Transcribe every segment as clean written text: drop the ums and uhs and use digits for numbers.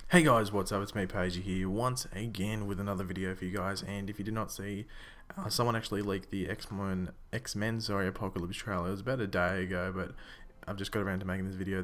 Hey guys, what's up? It's me, Paige here, once again with another video for you guys. And if you did not see, someone actually leaked the X-Men, Apocalypse trailer. It was about a day ago, but I've just got around to making this video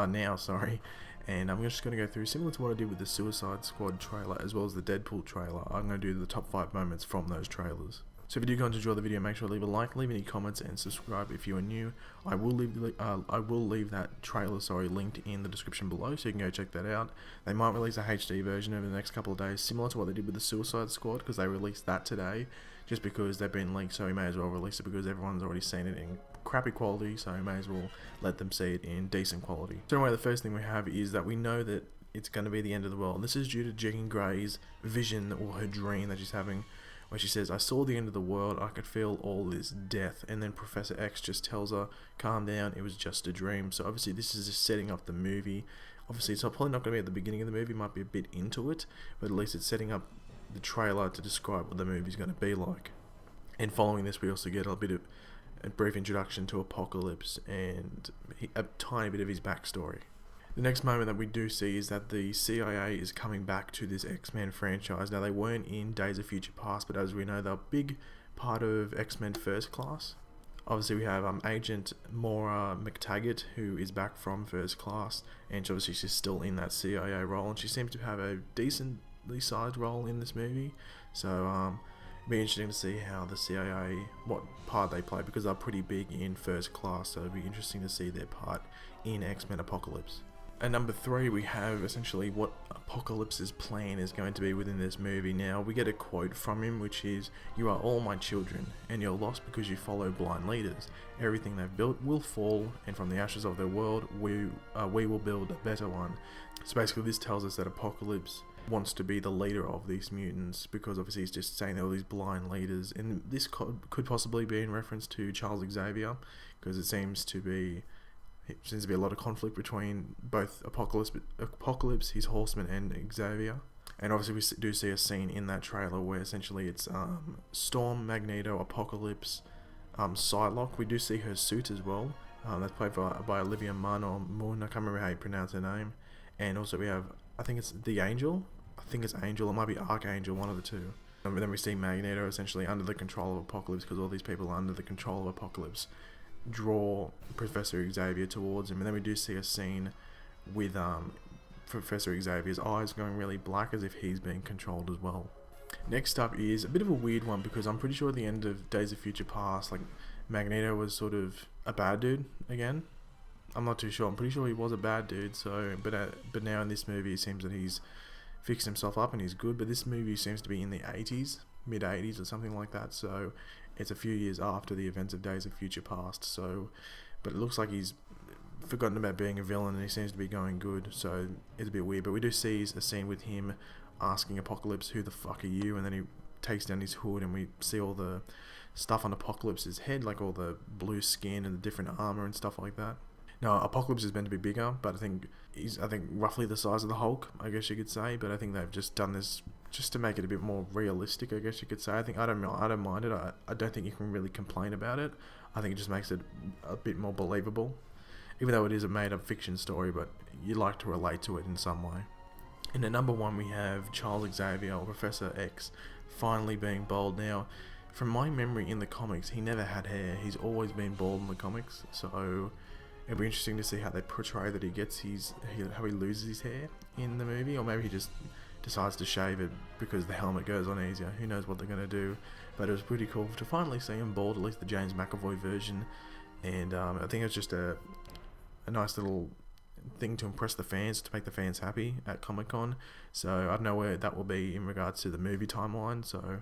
now, sorry. And I'm just going to go through, similar to what I did with the Suicide Squad trailer, as well as the Deadpool trailer. I'm going to do the top 5 moments from those trailers. So if you do go and enjoy the video, make sure to leave a like, leave any comments, and subscribe if you are new. I will leave that trailer linked in the description below, so you can go check that out. They might release a HD version over the next couple of days, similar to what they did with the Suicide Squad, because they released that today, just because they've been leaked, so we may as well release it because everyone's already seen it in crappy quality, so we may as well let them see it in decent quality. So anyway, the first thing we have is that we know that it's going to be the end of the world. This is due to Jean Grey's vision, or her dream that she's having, where she says, "I saw the end of the world, I could feel all this death," and then Professor X just tells her, "Calm down, it was just a dream." So obviously this is just setting up the movie. Obviously it's probably not going to be at the beginning of the movie, might be a bit into it, but at least it's setting up the trailer to describe what the movie's going to be like. And following this we also get a brief introduction to Apocalypse and a tiny bit of his backstory. The next moment that we do see is that the CIA is coming back to this X-Men franchise. Now, they weren't in Days of Future Past, but as we know, they're a big part of X-Men First Class. Obviously, we have Agent Maura McTaggart, who is back from First Class, and obviously she's still in that CIA role, and she seems to have a decently sized role in this movie. So, it'll be interesting to see how the CIA, what part they play, because they're pretty big in First Class, so it'll be interesting to see their part in X-Men Apocalypse. At number 3, we have essentially what Apocalypse's plan is going to be within this movie. Now, we get a quote from him, which is, "You are all my children, and you're lost because you follow blind leaders. Everything they've built will fall, and from the ashes of their world, we will build a better one." So basically, this tells us that Apocalypse wants to be the leader of these mutants, because obviously he's just saying they're all these blind leaders. And this could possibly be in reference to Charles Xavier, because it seems to be a lot of conflict between both Apocalypse, his Horsemen, and Xavier. And obviously we do see a scene in that trailer where essentially it's Storm, Magneto, Apocalypse, Psylocke. We do see her suit as well. That's played by Olivia Munn, or Munn, I can't remember how you pronounce her name. And also we have, I think it's the Angel. I think it's Angel, it might be Archangel, one of the two. And then we see Magneto essentially under the control of Apocalypse, because all these people are under the control of Apocalypse, draw Professor Xavier towards him. And then we do see a scene with Professor Xavier's eyes going really black, as if he's being controlled as well. Next up is a bit of a weird one, because I'm pretty sure at the end of Days of Future Past, like, Magneto was sort of a bad dude again. I'm not too sure. I'm pretty sure he was a bad dude. So, but now in this movie, it seems that he's fixed himself up and he's good. But this movie seems to be in the 80s, mid 80s or something like that. So it's a few years after the events of Days of Future Past. So, but it looks like he's forgotten about being a villain and he seems to be going good. So it's a bit weird. But we do see a scene with him asking Apocalypse, "Who the fuck are you?" And then he takes down his hood and we see all the stuff on Apocalypse's head, like all the blue skin and the different armor and stuff like that. Now, Apocalypse is meant to be bigger, but I think he's roughly the size of the Hulk, I guess you could say. But I think they've just done this just to make it a bit more realistic, I guess you could say. I don't mind it. I don't think you can really complain about it. I think it just makes it a bit more believable, even though it is a made-up fiction story. But you like to relate to it in some way. And at number 1, we have Charles Xavier, or Professor X, finally being bald. Now, from my memory in the comics, he never had hair. He's always been bald in the comics, so it'll be interesting to see how they portray that he gets how he loses his hair in the movie, or maybe he just decides to shave it because the helmet goes on easier. Who knows what they're going to do, but it was pretty cool to finally see him bald, at least the James McAvoy version. And I think it's just a nice little thing to impress the fans, to make the fans happy at Comic-Con. So I don't know where that will be in regards to the movie timeline, so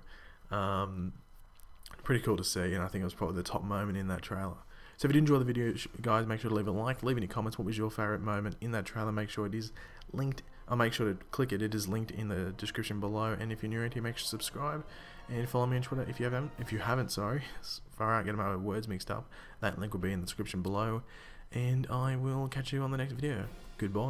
pretty cool to see, and I think it was probably the top moment in that trailer. So if you did enjoy the video, guys, make sure to leave a like, leave any comments. What was your favourite moment in that trailer? Make sure it is linked. Make sure to click it. It is linked in the description below. And if you're new around here, make sure to subscribe and follow me on Twitter if you haven't. Sorry, far out, getting my words mixed up. That link will be in the description below. And I will catch you on the next video. Goodbye.